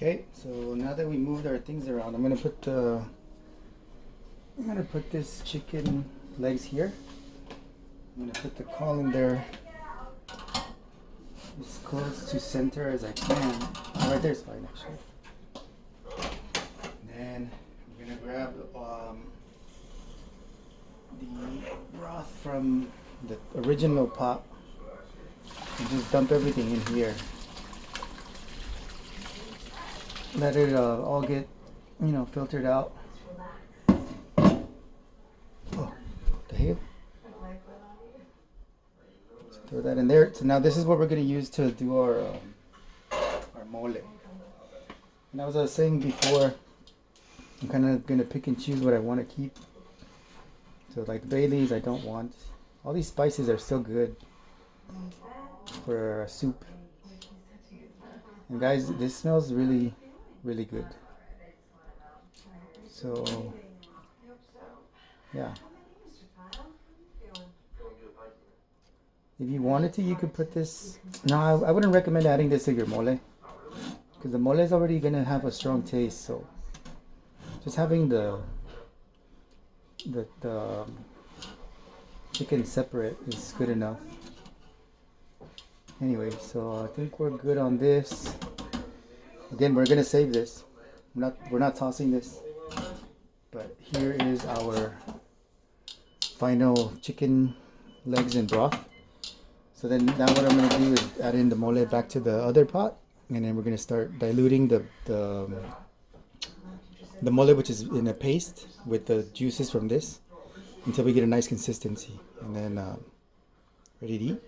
Okay, so now that we moved our things around, I'm gonna put this chicken legs here. I'm gonna put the colander as close to center as I can. Oh, right there's fine actually. And then I'm gonna grab the broth from the original pot and just dump everything in here. Let it all get, filtered out. Oh, the hell? So throw that in there. So now this is what we're gonna use to do our mole. And as I was saying before, I'm kind of gonna pick and choose what I want to keep. So like the bay leaves, I don't want. All these spices are still good for a soup. And guys, this smells really, really good. So yeah, if you wanted to, you could put this. No, I wouldn't recommend adding this to your mole because the mole is already gonna have a strong taste. So just having the chicken separate is good enough. Anyway, so I think we're good on this. Again, we're gonna save this. We're not tossing this. But here is our final chicken legs and broth. So then now what I'm gonna do is add in the mole back to the other pot, and then we're gonna start diluting the mole, which is in a paste, with the juices from this until we get a nice consistency, and then ready to eat.